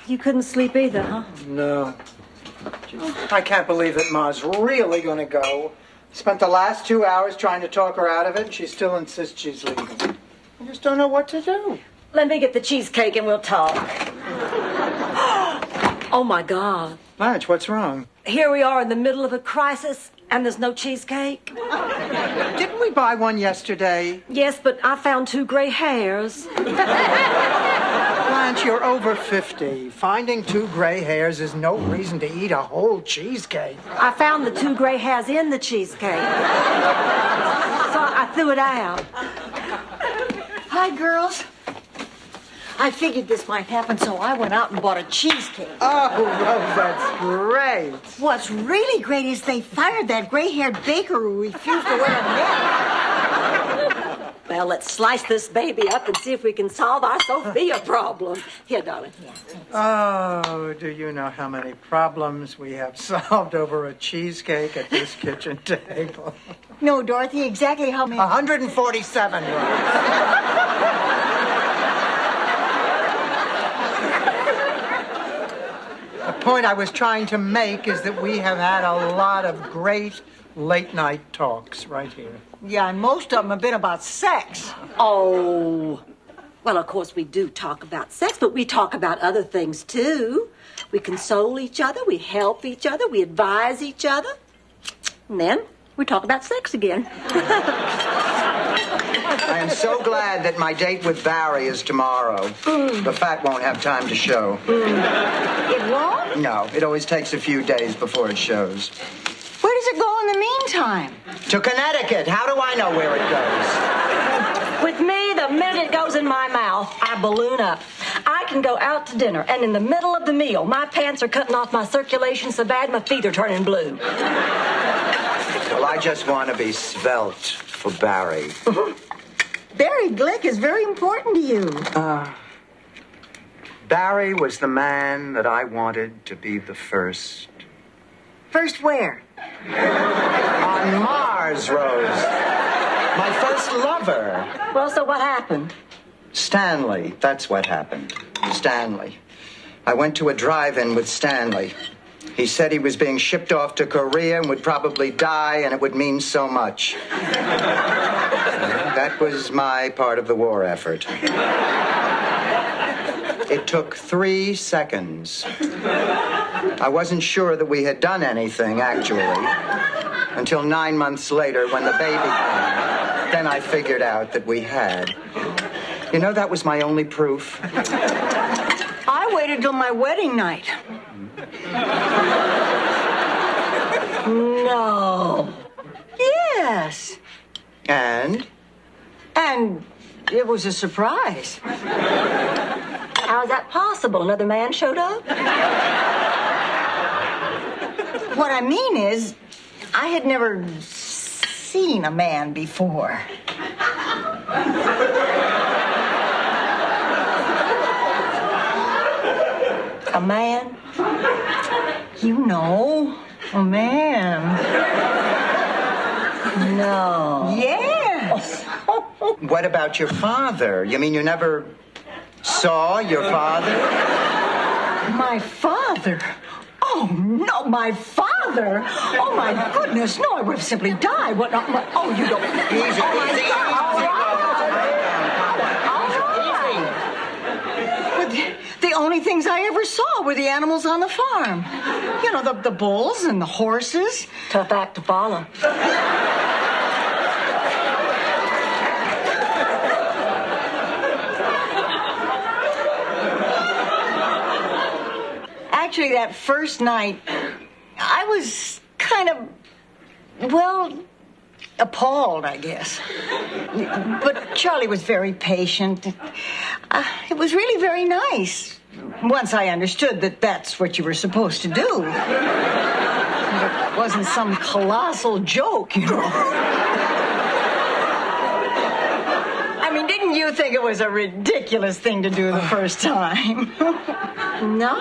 You couldn't sleep either, huh? No. I can't believe that Ma's really going to go. Spent the last 2 hours trying to talk her out of it, and she still insists she's leaving. I just don't know what to do. Let me get the cheesecake and we'll talk. Oh, my God. Blanche, what's wrong? Here we are in the middle of a crisis, and there's no cheesecake. Didn't we buy one yesterday? Yes, but I found 2 gray hairs. Blanche, you're over 50. Finding 2 gray hairs is no reason to eat a whole cheesecake. I found the 2 gray hairs in the cheesecake. So I threw it out. Hi, girls. I figured this might happen, so I went out and bought a cheesecake. Oh, Rose, that's great. What's really great is they fired that gray-haired baker who refused to wear a net. Well, let's slice this baby up and see if we can solve our Sophia problem. Here, darling. Oh, do you know how many problems we have solved over a cheesecake at this kitchen table? No, Dorothy, exactly how many? 147, Rose. The point I was trying to make is that we have had a lot of great late-night talks right here. Yeah, and most of them have been about sex. Oh, well, of course we do talk about sex, but we talk about other things, too. We console each other, we help each other, we advise each other. And then we talk about sex again. I am so glad that my date with Barry is tomorrow. The fat won't have time to show. It won't? No, it always takes a few days before it shows. Where does it go in the meantime? To Connecticut. How do I know where it goes? With me, the minute it goes in my mouth, I balloon up. I can go out to dinner, and in the middle of the meal, my pants are cutting off my circulation so bad my feet are turning blue. Well, I just want to be svelte for Barry. Barry Glick is very important to you. Barry was the man that I wanted to be the first. First where? On Mars, Rose. My first lover. Well, so what happened? Stanley. That's what happened. Stanley. I went to a drive-in with Stanley. He said he was being shipped off to Korea and would probably die, and it would mean so much. That was my part of the war effort. It took 3 seconds. I wasn't sure that we had done anything, actually, until 9 months later when the baby came. Then I figured out that we had. You know, that was my only proof. I waited till my wedding night. No. Yes. And? And it was a surprise. How is that possible? Another man showed up? What I mean is, I had never seen a man before. A man? You know, a man. No. Yes. What about your father? You mean you never saw your father? My father? Oh, no, my father? Oh, my goodness, no, I would have simply died. What? Oh, you don't... Easy, oh, my easy, God. easy. But the only things I ever saw were the animals on the farm. You know, the bulls and the horses. Tough act to follow. Actually, that first night, I was kind of, well, appalled, I guess. But Charlie was very patient. It was really very nice. Once I understood that that's what you were supposed to do. It wasn't some colossal joke, you know. I mean, didn't you think it was a ridiculous thing to do the first time? No.